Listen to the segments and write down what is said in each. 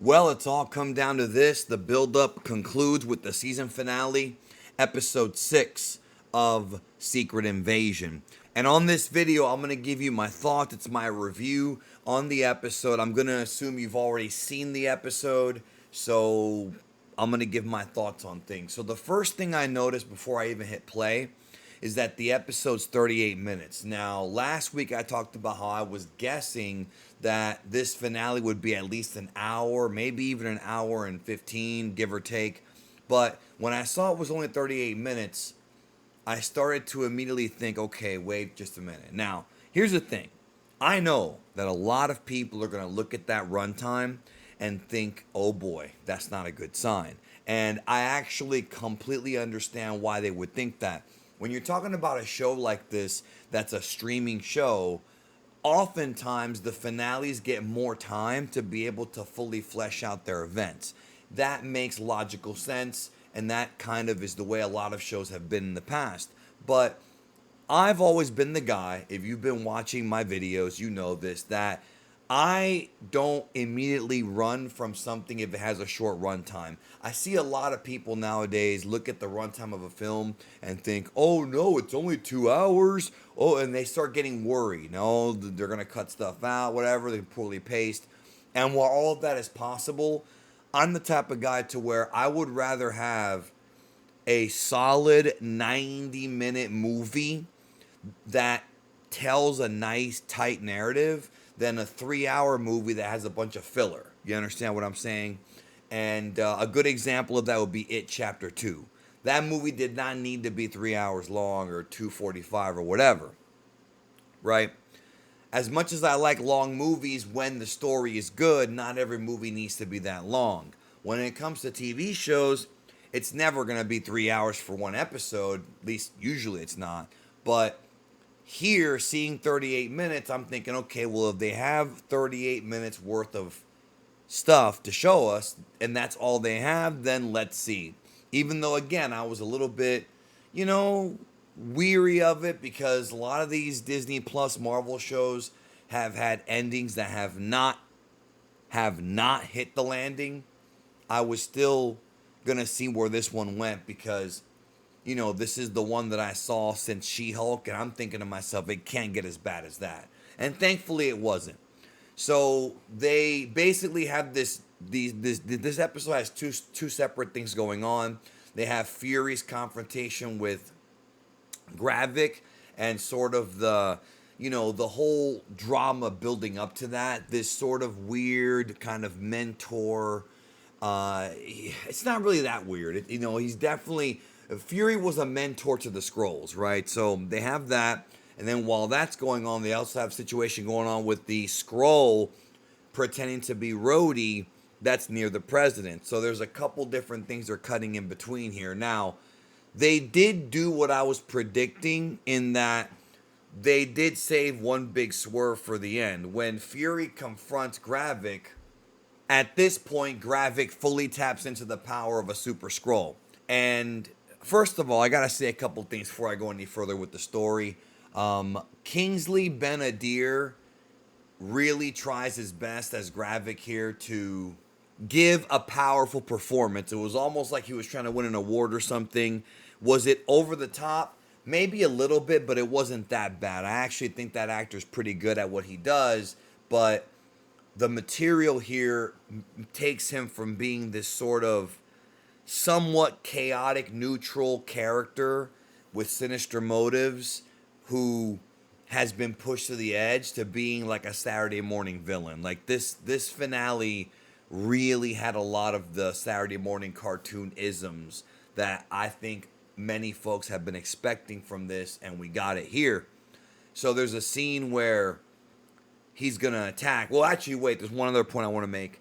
Well, it's all come down to this. The build-up concludes with the season finale, episode 6 of Secret Invasion. And on this video, I'm going to give you my thoughts. It's my review on the episode. I'm going to assume you've already seen the episode, so I'm going to give my thoughts on things. So the first thing I noticed before I even hit play is that the episode's 38 minutes. Now, last week I talked about how I was guessing that this finale would be at least an hour, maybe even an hour and 15, give or take. But when I saw it was only 38 minutes, I started to immediately think, okay, wait just a minute. Now, here's the thing. I know that a lot of people are going to look at that runtime and think, oh boy, that's not a good sign. And I actually completely understand why they would think that. When you're talking about a show like this that's a streaming show, oftentimes the finales get more time to be able to fully flesh out their events. That makes logical sense, and that kind of is the way a lot of shows have been in the past. But I've always been the guy, if you've been watching my videos, you know this, that I don't immediately run from something if it has a short runtime. I see a lot of people nowadays look at the runtime of a film and think, oh no, it's only 2 hours. Oh, and they start getting worried. No, they're going to cut stuff out, whatever, they poorly paced. And while all of that is possible, I'm the type of guy to where I would rather have a solid 90-minute movie that tells a nice tight narrative than a 3 hour movie that has a bunch of filler. You understand what I'm saying? And a good example of that would be It Chapter 2. That movie did not need to be 3 hours long or 2:45 or whatever, right? As much as I like long movies when the story is good, not every movie needs to be that long. When it comes to TV shows, it's never going to be 3 hours for one episode. At least usually it's not. But here, seeing 38 minutes, I'm thinking, okay, well, if they have 38 minutes worth of stuff to show us, and that's all they have, then let's see. Even though, again, I was a little bit, you know, weary of it because a lot of these Disney Plus Marvel shows have had endings that have not hit the landing. I was still gonna see where this one went because this is the one that I saw since She-Hulk, and I'm thinking to myself, it can't get as bad as that. And thankfully, it wasn't. So they basically have this episode has two separate things going on. They have Fury's confrontation with Gravik and sort of the whole drama building up to that. This sort of weird kind of mentor. It's not really that weird. He's definitely Fury was a mentor to the Skrulls, right? So they have that, and then while that's going on, they also have a situation going on with the Skrull pretending to be Rhodey that's near the president. So there's a couple different things they're cutting in between here. Now, they did do what I was predicting in that they did save one big swerve for the end. When Fury confronts Gravik, at this point, Gravik fully taps into the power of a Super Skrull. And first of all, I gotta say a couple things before I go any further with the story. Kingsley Ben-Adir really tries his best as Gravik here to give a powerful performance. It was almost like he was trying to win an award or something. Was it over the top? Maybe a little bit, but it wasn't that bad. I actually think that actor's pretty good at what he does, but the material here takes him from being this sort of somewhat chaotic, neutral character with sinister motives who has been pushed to the edge to being like a Saturday morning villain. Like this finale really had a lot of the Saturday morning cartoon isms that I think many folks have been expecting from this, and we got it here. So there's a scene where he's gonna attack. Well, actually, wait. There's one other point I want to make.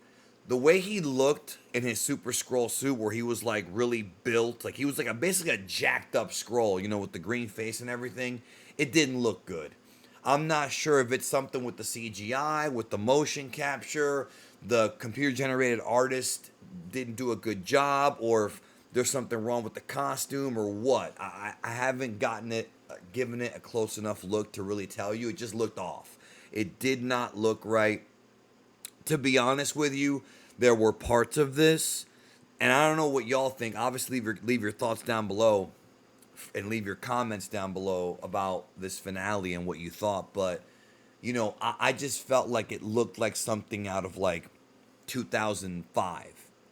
The way he looked in his Super Skrull suit, where he was like really built, like he was like basically a jacked up Skrull, with the green face and everything. It didn't look good. I'm not sure if it's something with the CGI, with the motion capture, the computer generated artist didn't do a good job, or if there's something wrong with the costume or what. I haven't given it a close enough look to really tell you. It just looked off. It did not look right. To be honest with you, there were parts of this, and I don't know what y'all think. Obviously, leave your thoughts down below and leave your comments down below about this finale and what you thought. But, I just felt like it looked like something out of like 2005.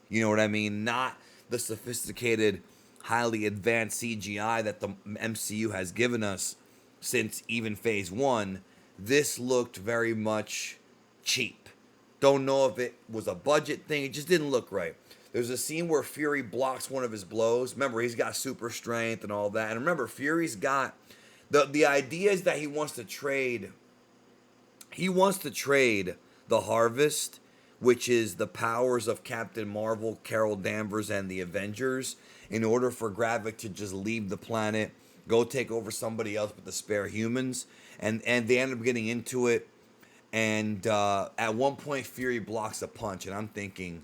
You know what I mean? Not the sophisticated, highly advanced CGI that the MCU has given us since even phase one. This looked very much cheap. Don't know if it was a budget thing. It just didn't look right. There's a scene where Fury blocks one of his blows. Remember, he's got super strength and all that. And remember, Fury's got the idea is that he wants to trade. He wants to trade the Harvest, which is the powers of Captain Marvel, Carol Danvers, and the Avengers, in order for Gravik to just leave the planet, go take over somebody else with the spare humans. And they end up getting into it. And at one point, Fury blocks a punch. And I'm thinking,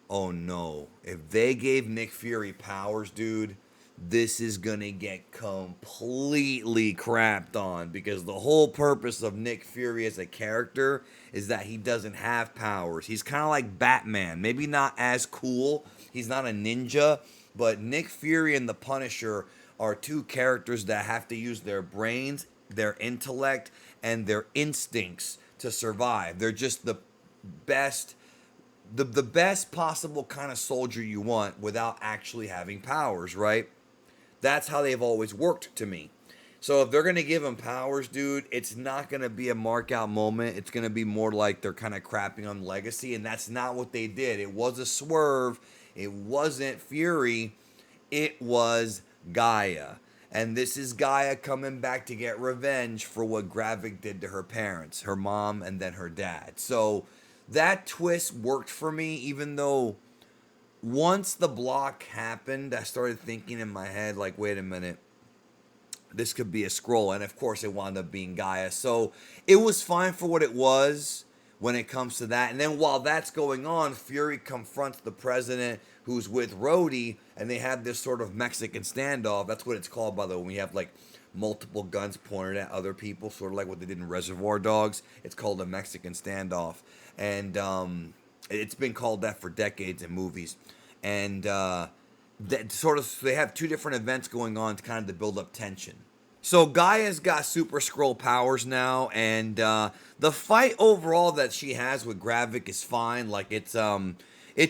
oh no, if they gave Nick Fury powers, dude, this is gonna get completely crapped on, because the whole purpose of Nick Fury as a character is that he doesn't have powers. He's kind of like Batman, maybe not as cool. He's not a ninja, but Nick Fury and the Punisher are two characters that have to use their brains, their intellect, and their instincts to survive. They're just the best the best possible kind of soldier you want without actually having powers, right? That's how they've always worked to me. So if they're going to give him powers, dude, it's not going to be a mark out moment. It's going to be more like they're kind of crapping on Legacy, and that's not what they did. It was a swerve. It wasn't Fury. It was Gaia. And this is Gaia coming back to get revenge for what Gravik did to her parents, her mom, and then her dad. So that twist worked for me, even though once the block happened, I started thinking in my head, like, wait a minute, this could be a Skrull. And of course, it wound up being Gaia. So it was fine for what it was when it comes to that. And then while that's going on, Fury confronts the president who's with Rhodey, and they have this sort of Mexican standoff. That's what it's called, by the way, when you have like multiple guns pointed at other people, sort of like what they did in Reservoir Dogs. It's called a Mexican standoff. And it's been called that for decades in movies. And that sort of, they have two different events going on to kind of to build up tension. So Gaia's got Super Skrull powers now, and the fight overall that she has with Gravik is fine. Like it's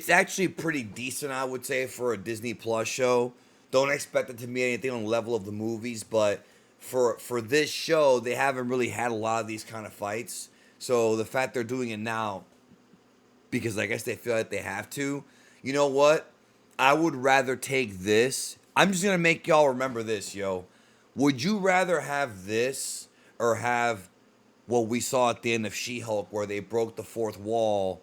actually pretty decent, I would say, for a Disney Plus show. Don't expect it to be anything on the level of the movies, but for this show, they haven't really had a lot of these kind of fights. So the fact they're doing it now, because I guess they feel like they have to, you know what? I would rather take this. I'm just going to make y'all remember this, yo. Would you rather have this or have what we saw at the end of She-Hulk, where they broke the fourth wall?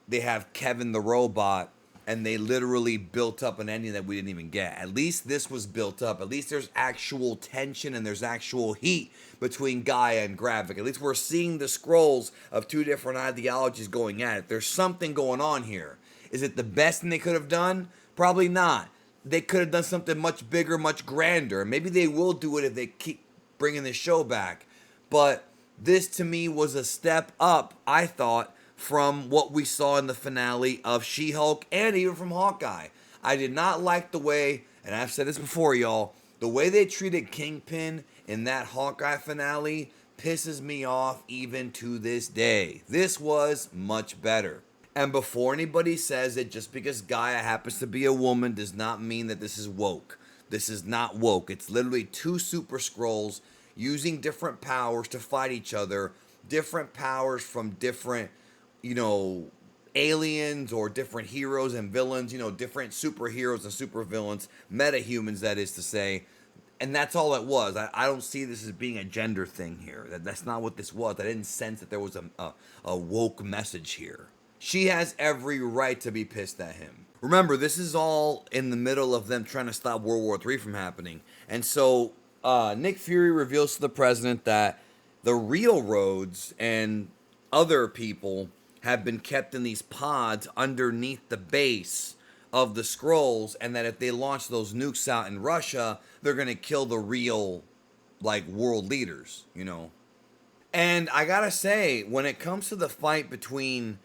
They have Kevin the robot, and they literally built up an ending that we didn't even get. At least this was built up. At least there's actual tension and there's actual heat between Gaia and Gravik. At least we're seeing the Skrulls of two different ideologies going at it. There's something going on here. Is it the best thing they could have done? Probably not. They could have done something much bigger, much grander. Maybe they will do it if they keep bringing the show back. But this, to me, was a step up, I thought, from what we saw in the finale of She-Hulk and even from Hawkeye. I did not like the way, and I've said this before, y'all, the way they treated Kingpin in that Hawkeye finale pisses me off even to this day. This was much better. And before anybody says it, just because Gaia happens to be a woman does not mean that this is woke. This is not woke. It's literally two Super Skrulls using different powers to fight each other. Different powers from different, aliens or different heroes and villains, different superheroes and supervillains, meta-humans, that is to say. And that's all it was. I don't see this as being a gender thing here. That's not what this was. I didn't sense that there was a woke message here. She has every right to be pissed at him. Remember, this is all in the middle of them trying to stop World War III from happening. And so Nick Fury reveals to the president that the real Rhodes and other people have been kept in these pods underneath the base of the Skrulls, and that if they launch those nukes out in Russia, they're going to kill the real, world leaders, And I gotta say, when it comes to the fight between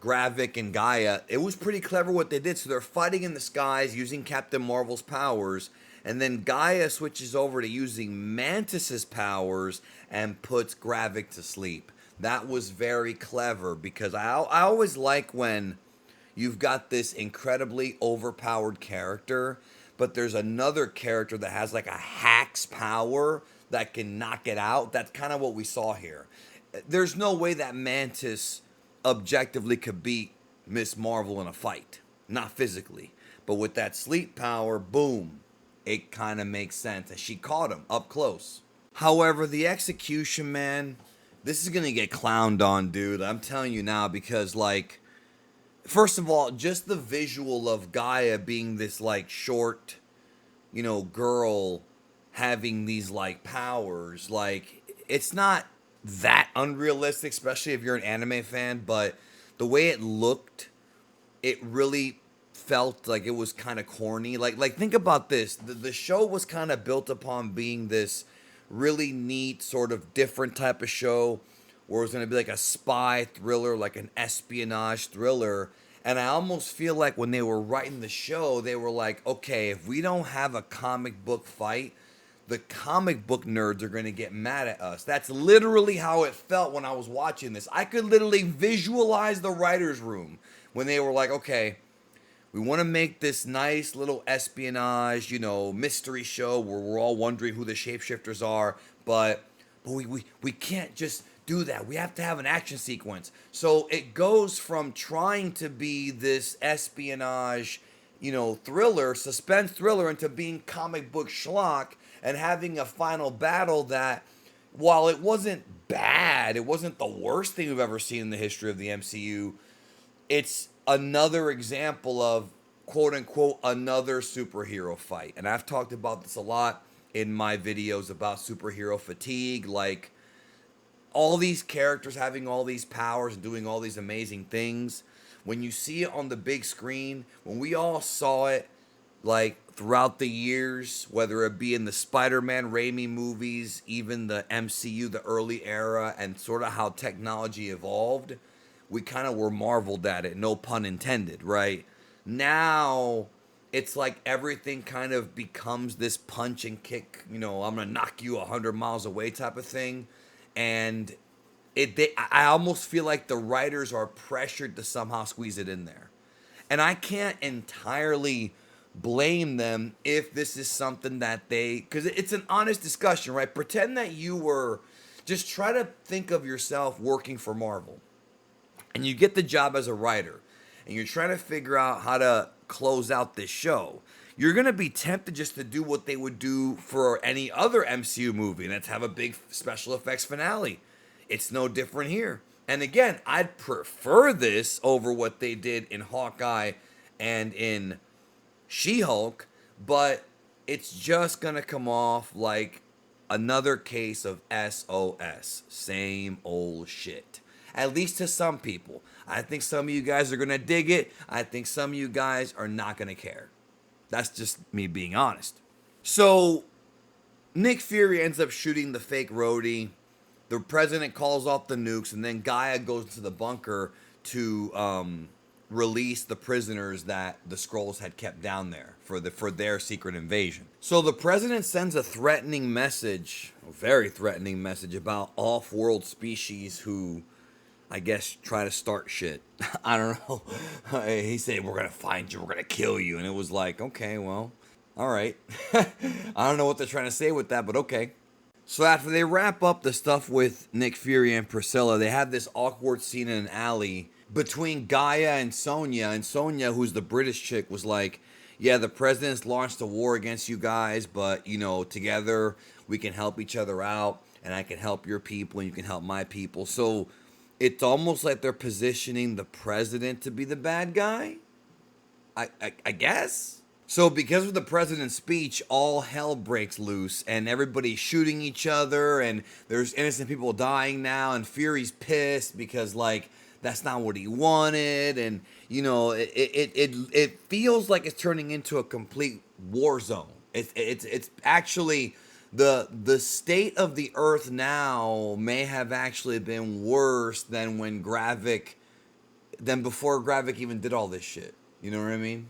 Gravik and Gaia, it was pretty clever what they did. So they're fighting in the skies using Captain Marvel's powers, and then Gaia switches over to using Mantis's powers and puts Gravik to sleep. That was very clever because I always like when you've got this incredibly overpowered character, but there's another character that has like a hack's power that can knock it out. That's kind of what we saw here. There's no way that Mantis objectively could beat Miss Marvel in a fight, not physically. But with that sleep power, boom, it kind of makes sense. And she caught him up close. However, the execution, man, this is going to get clowned on, dude. I'm telling you now because, like, first of all, just the visual of Gaia being this, like, short, girl having these, like, powers, like, it's not that unrealistic, especially if you're an anime fan, but the way it looked, it really felt like it was kind of corny. Like think about this. The show was kind of built upon being this really neat, sort of different type of show where it was going to be like a spy thriller, like an espionage thriller. And I almost feel like when they were writing the show, they were like, okay, if we don't have a comic book fight, the comic book nerds are going to get mad at us. That's literally how it felt when I was watching this. I could literally visualize the writer's room when they were like, okay, we want to make this nice little espionage, mystery show where we're all wondering who the shapeshifters are, but we can't just do that. We have to have an action sequence. So it goes from trying to be this espionage, thriller, suspense thriller, into being comic book schlock and having a final battle that, while it wasn't bad, it wasn't the worst thing we've ever seen in the history of the MCU, it's another example of, quote unquote, another superhero fight. And I've talked about this a lot in my videos about superhero fatigue, like all these characters having all these powers and doing all these amazing things. When you see it on the big screen, when we all saw it, like throughout the years, whether it be in the Spider-Man Raimi movies, even the MCU, the early era, and sort of how technology evolved, we kind of were marveled at it, no pun intended, right? Now, it's like everything kind of becomes this punch and kick, I'm going to knock you 100 miles away type of thing. And I almost feel like the writers are pressured to somehow squeeze it in there. And I can't entirely blame them if this is something that because it's an honest discussion, right? Pretend that just try to think of yourself working for Marvel. And you get the job as a writer. And you're trying to figure out how to close out this show. You're going to be tempted just to do what they would do for any other MCU movie, and that's have a big special effects finale. It's no different here. And again, I'd prefer this over what they did in Hawkeye and in She-Hulk, but it's just going to come off like another case of SOS. Same old shit. At least to some people. I think some of you guys are going to dig it. I think some of you guys are not going to care. That's just me being honest. So, Nick Fury ends up shooting the fake Rhodey. The president calls off the nukes, and then Gaia goes to the bunker to release the prisoners that the Skrulls had kept down there for their secret invasion. So the president sends a threatening message, a very threatening message, about off-world species who, I guess, try to start shit. I don't know. He said, we're going to find you, we're going to kill you. And it was like, okay, well, all right. I don't know what they're trying to say with that, but okay. So after they wrap up the stuff with Nick Fury and Priscilla, they have this awkward scene in an alley between Gaia and Sonya, who's the British chick, was like, yeah, the president's launched a war against you guys, but, together we can help each other out, and I can help your people, and you can help my people. So it's almost like they're positioning the president to be the bad guy, I guess. So because of the president's speech, all hell breaks loose, and everybody's shooting each other, and there's innocent people dying now, and Fury's pissed because, that's not what he wanted, and, it feels like it's turning into a complete war zone. It's actually, the state of the Earth now may have actually been worse than when Gravik than before Gravik even did all this shit. You know what I mean?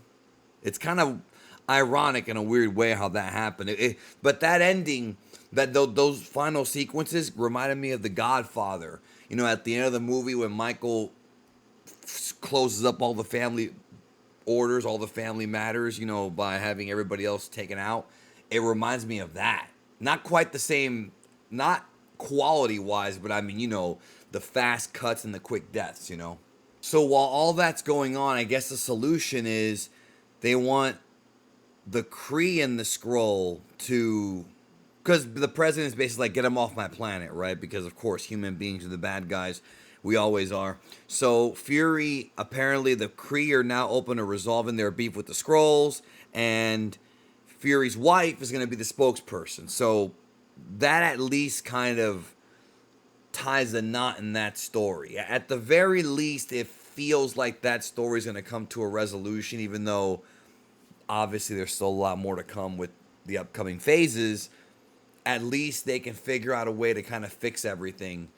It's kind of ironic in a weird way how that happened. But that ending, those final sequences reminded me of The Godfather. You know, at the end of the movie when Michael closes up all the family orders, all the family matters, you know, by having everybody else taken out. It reminds me of that. Not quite the same, not quality wise, but I mean, you know, the fast cuts and the quick deaths, you know. So while all that's going on, I guess the solution is they want the Kree and the Skrull to, because the president is basically like, get them off my planet, right? Because of course human beings are the bad guys. We always are. So Fury, apparently the Kree are now open to resolving their beef with the Skrulls, and Fury's wife is going to be the spokesperson. So that at least kind of ties a knot in that story. At the very least, it feels like that story is going to come to a resolution, even though obviously there's still a lot more to come with the upcoming phases. At least they can figure out a way to kind of fix everything.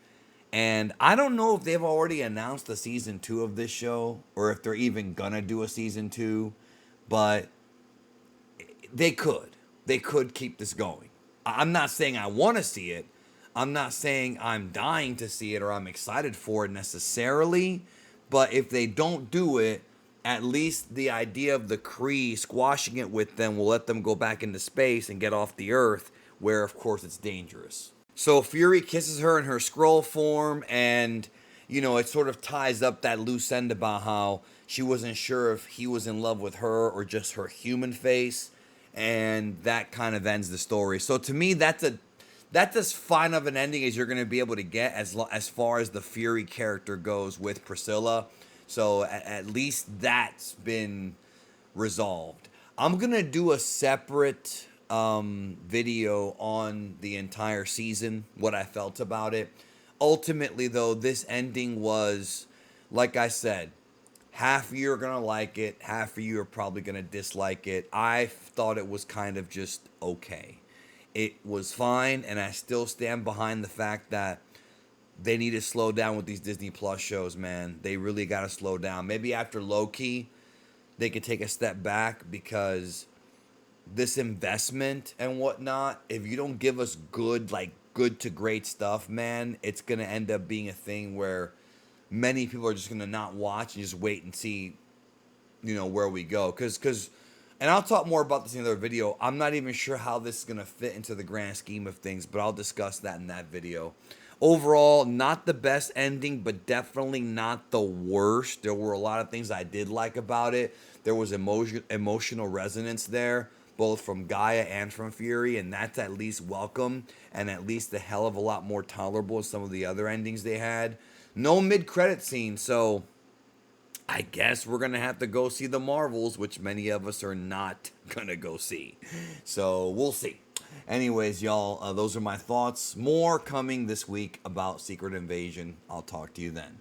And I don't know if they've already announced the season 2 of this show, or if they're even gonna do a season 2, but they could. They could keep this going. I'm not saying I want to see it. I'm not saying I'm dying to see it or I'm excited for it necessarily. But if they don't do it, at least the idea of the Kree squashing it with them will let them go back into space and get off the Earth, where of course it's dangerous. So Fury kisses her in her Skrull form, and you know, it sort of ties up that loose end about how she wasn't sure if he was in love with her or just her human face, and that kind of ends the story. So to me, that's as fine of an ending as you're going to be able to get as far as the Fury character goes with Priscilla. So at least that's been resolved. I'm going to do a separate video on the entire season, what I felt about it. Ultimately, though, this ending was, like I said, half of you are going to like it, half of you are probably going to dislike it. I thought it was kind of just okay. It was fine, and I still stand behind the fact that they need to slow down with these Disney Plus shows, man. They really got to slow down. Maybe after Loki, they could take a step back, because this investment and whatnot, if you don't give us good to great stuff, man, it's going to end up being a thing where many people are just going to not watch and just wait and see, you know, where we go. Because, and I'll talk more about this in another video. I'm not even sure how this is going to fit into the grand scheme of things, but I'll discuss that in that video. Overall, not the best ending, but definitely not the worst. There were a lot of things I did like about it. There was emotional resonance there, both from Gaia and from Fury, and that's at least welcome, and at least a hell of a lot more tolerable than some of the other endings they had. No mid-credit scene, so I guess we're going to have to go see the Marvels, which many of us are not going to go see. So we'll see. Anyways, y'all, those are my thoughts. More coming this week about Secret Invasion. I'll talk to you then.